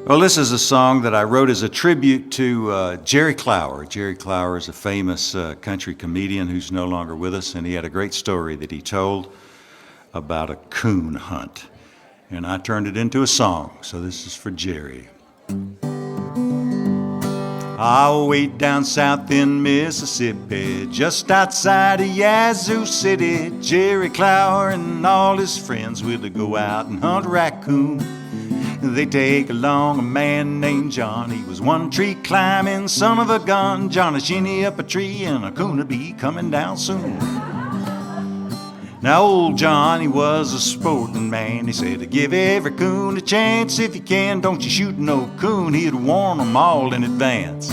Well, this is a song that I wrote as a tribute to Jerry Clower. Jerry Clower is a famous country comedian who's no longer with us, and he had a great story that he told about a coon hunt. And I turned it into a song, so this is for Jerry. I wait down south in Mississippi, just outside of Yazoo City. Jerry Clower and all his friends will go out and hunt raccoon. They take along a man named John. He was one tree climbing son of a gun. John a shinny up a tree and a coon'll be coming down soon. Now old John, he was a sporting man. He said, give every coon a chance if you can. Don't you shoot no coon, he'd warn them all in advance.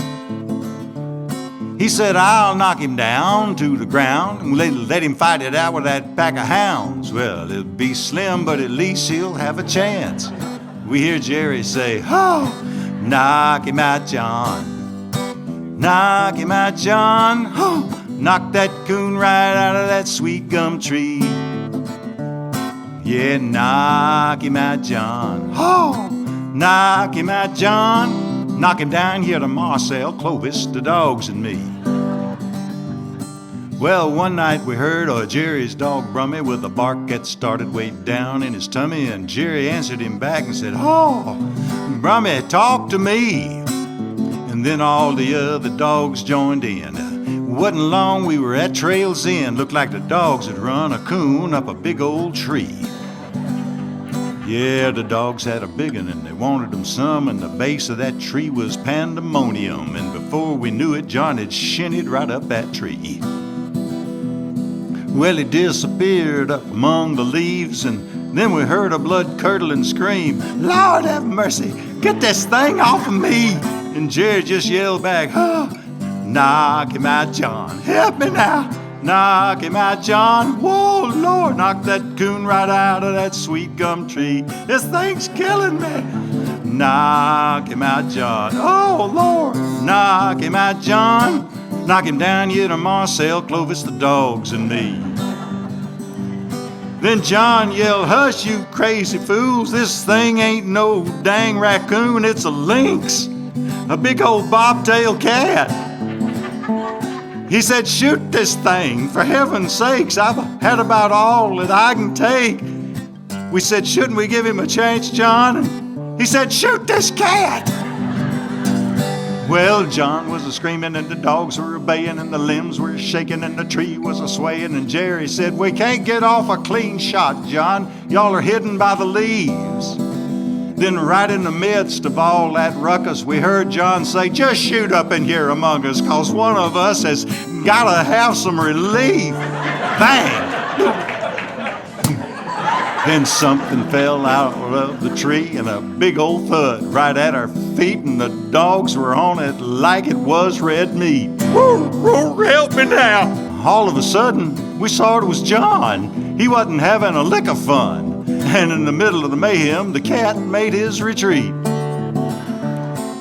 He said, I'll knock him down to the ground and let him fight it out with that pack of hounds. Well, it'll be slim, but at least he'll have a chance. We hear Jerry say, oh, knock him out, John. Knock him out, John. Oh, knock that coon right out of that sweet gum tree. Yeah, knock him out, John. Oh, knock him out, John. Knock him down here to Marcel, Clovis, the dogs, and me. Well, one night we heard Jerry's dog Brummy with a bark that started way down in his tummy, and Jerry answered him back and said, oh, Brummy, talk to me. And then all the other dogs joined in. Wasn't long we were at trail's end. Looked like the dogs had run a coon up a big old tree. Yeah, the dogs had a big one and they wanted them some, and the base of that tree was pandemonium. And before we knew it, John had shinnied right up that tree. Well, he disappeared up among the leaves, and then we heard a blood-curdling scream. Lord have mercy, get this thing off of me. And Jerry just yelled back, oh, knock him out, John. Help me now. Knock him out, John. Whoa, Lord, knock that coon right out of that sweet gum tree. This thing's killing me. Knock him out, John. Oh, Lord, knock him out, John. Knock him down here to Marcel, Clovis, the dogs, and me. Then John yelled, hush, you crazy fools. This thing ain't no dang raccoon. It's a lynx, a big old bobtail cat. He said, shoot this thing. For heaven's sakes, I've had about all that I can take. We said, shouldn't we give him a chance, John? And he said, shoot this cat. Well, John was a-screaming and the dogs were a-baying and the limbs were shaking and the tree was a-swaying, and Jerry said, we can't get off a clean shot, John. Y'all are hidden by the leaves. Then right in the midst of all that ruckus, we heard John say, just shoot up in here among us, 'cause one of us has gotta have some relief. Bang! Then something fell out of the tree and a big old thud right at our feet, and the dogs were on it like it was red meat. Woo, help me now. All of a sudden, we saw it was John. He wasn't having a lick of fun. And in the middle of the mayhem, the cat made his retreat.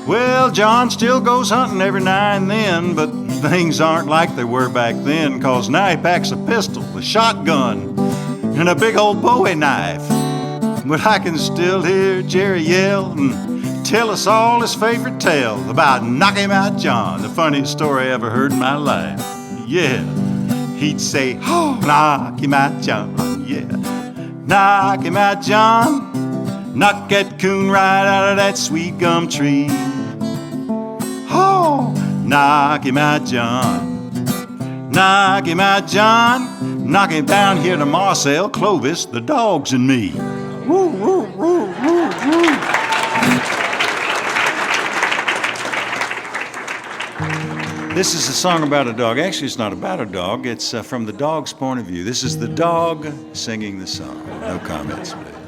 Well, John still goes hunting every now and then, but things aren't like they were back then, 'cause now he packs a pistol, a shotgun, and a big old Bowie knife. But I can still hear Jerry yell and tell us all his favorite tale about Knock Him Out John, the funniest story I ever heard in my life. Yeah, he'd say, oh, knock him out, John, yeah. Knock him out, John. Knock that coon right out of that sweet gum tree. Oh, knock him out, John. Knock him out, John. Knock him down here to Marcel, Clovis, the dogs, and me. Woo, woo, woo, woo, woo. This is a song about a dog. Actually, it's not about a dog. It's from the dog's point of view. This is the dog singing the song. No comments, please.